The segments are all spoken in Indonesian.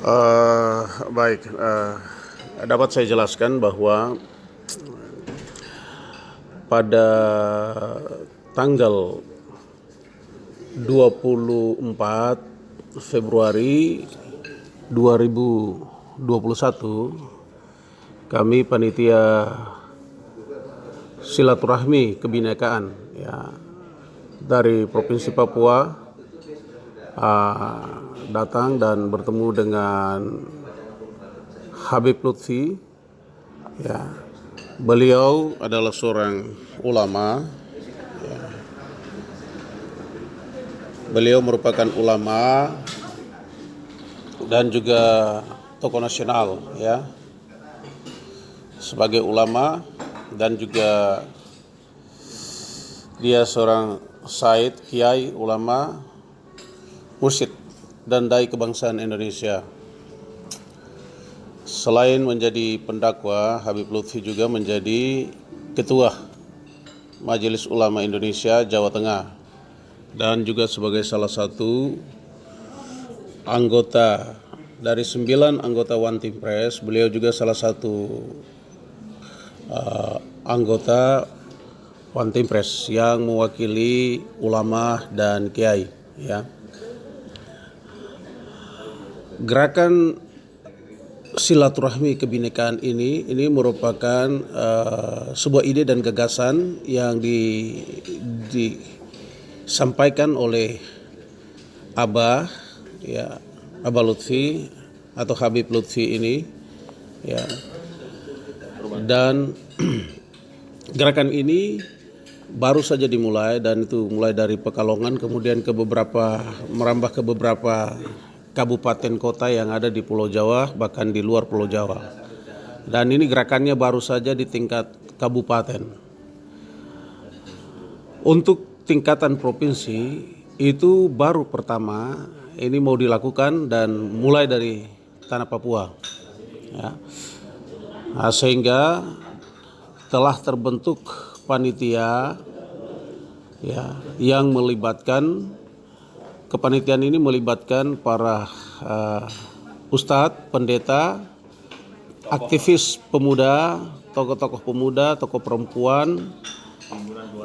Eh, baik, dapat saya jelaskan bahwa pada tanggal 24 Februari 2021 kami panitia silaturahmi kebinekaan ya dari Provinsi Papua datang dan bertemu dengan Habib Lutfi ya. Beliau adalah seorang ulama ya. Beliau merupakan ulama dan juga tokoh nasional ya. Sebagai ulama dan juga dia seorang said, kiai, ulama, mursyid dan dai kebangsaan Indonesia. Selain menjadi pendakwa, Habib Lutfi juga menjadi ketua Majelis Ulama Indonesia Jawa Tengah dan juga sebagai salah satu anggota dari 9 anggota One Team Press. Beliau juga salah satu anggota One Team Press yang mewakili ulama dan kiai ya. Gerakan silaturahmi kebinekaan ini merupakan sebuah ide dan gagasan yang disampaikan oleh Abah ya, Abah Lutfi atau Habib Lutfi ini ya. Dan gerakan ini baru saja dimulai, dan itu mulai dari Pekalongan kemudian merambah ke beberapa kabupaten kota yang ada di Pulau Jawa, bahkan di luar Pulau Jawa. Dan ini gerakannya baru saja di tingkat kabupaten. Untuk tingkatan provinsi itu baru pertama ini mau dilakukan dan mulai dari tanah Papua ya. Sehingga telah terbentuk panitia ya, yang melibatkan kepanitiaan ini melibatkan para ustadz, pendeta, aktivis pemuda, tokoh-tokoh pemuda, tokoh perempuan,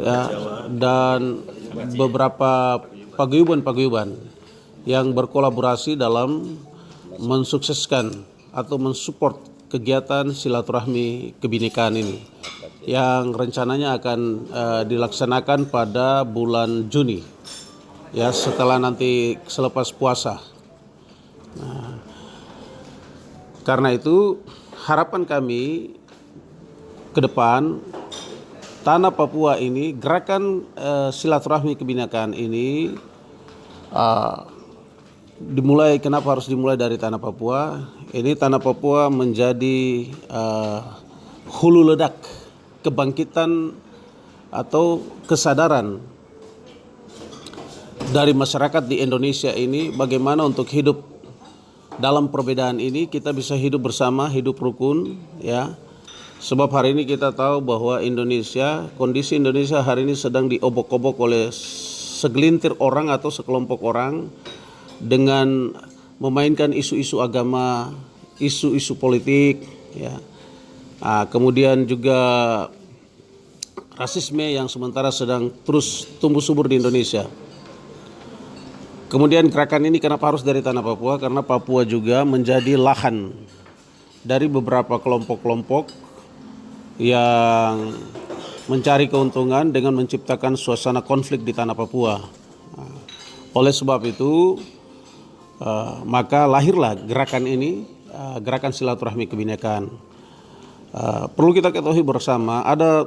ya, dan beberapa paguyuban yang berkolaborasi dalam mensukseskan atau mensupport kegiatan silaturahmi kebinekaan ini yang rencananya akan dilaksanakan pada bulan Juni ya, setelah nanti selepas puasa. Nah, karena itu harapan kami ke depan tanah Papua ini, gerakan silaturahmi kebinekaan ini dimulai. Kenapa harus dimulai dari tanah Papua? Ini tanah Papua menjadi hulu ledak kebangkitan atau kesadaran dari masyarakat di Indonesia ini, bagaimana untuk hidup dalam perbedaan ini kita bisa hidup bersama, hidup rukun ya. Sebab hari ini kita tahu bahwa kondisi Indonesia hari ini sedang diobok-obok oleh segelintir orang atau sekelompok orang dengan memainkan isu-isu agama, isu-isu politik ya. Kemudian juga rasisme yang sementara sedang terus tumbuh subur di Indonesia. Kemudian gerakan ini kenapa harus dari tanah Papua? Karena Papua juga menjadi lahan dari beberapa kelompok-kelompok yang mencari keuntungan dengan menciptakan suasana konflik di tanah Papua. Oleh sebab itu, maka lahirlah gerakan ini, gerakan silaturahmi kebinekaan. Perlu kita ketahui bersama, ada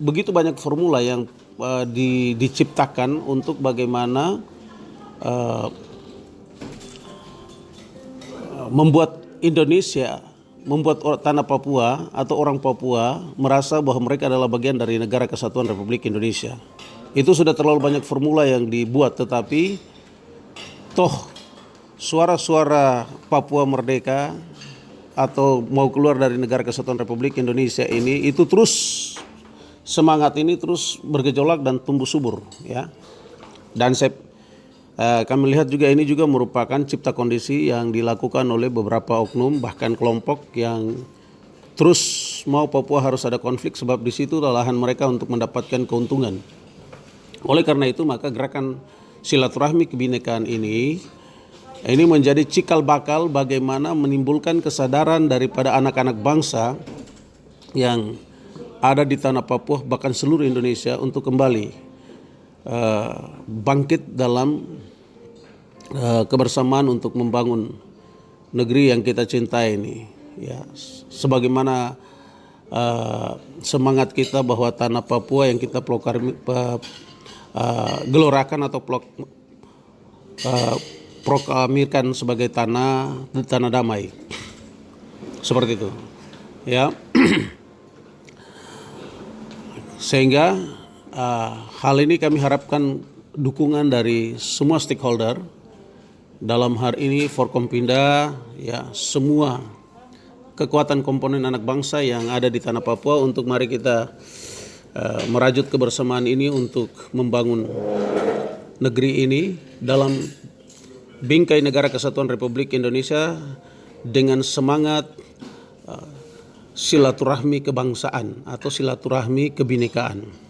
begitu banyak formula yang diciptakan untuk bagaimana membuat Indonesia, membuat tanah Papua atau orang Papua merasa bahwa mereka adalah bagian dari Negara Kesatuan Republik Indonesia. Itu sudah terlalu banyak formula yang dibuat, tetapi toh suara-suara Papua merdeka atau mau keluar dari Negara Kesatuan Republik Indonesia ini, itu terus semangat ini terus bergejolak dan tumbuh subur ya. Dan Kami lihat juga ini juga merupakan cipta kondisi yang dilakukan oleh beberapa oknum bahkan kelompok yang terus mau Papua harus ada konflik sebab di situ lahan mereka untuk mendapatkan keuntungan. Oleh karena itu maka gerakan silaturahmi kebinekaan ini menjadi cikal bakal bagaimana menimbulkan kesadaran daripada anak-anak bangsa yang ada di tanah Papua bahkan seluruh Indonesia untuk kembali bangkit dalam kebersamaan untuk membangun negeri yang kita cintai ini. Ya, sebagaimana semangat kita bahwa tanah Papua yang kita gelorakan atau proklamirkan sebagai tanah damai, seperti itu. Ya, sehingga hal ini kami harapkan dukungan dari semua stakeholder. Dalam hal ini Forkompinda, ya, semua kekuatan komponen anak bangsa yang ada di tanah Papua untuk mari kita merajut kebersamaan ini untuk membangun negeri ini dalam bingkai negara kesatuan Republik Indonesia dengan semangat silaturahmi kebangsaan atau silaturahmi kebinekaan.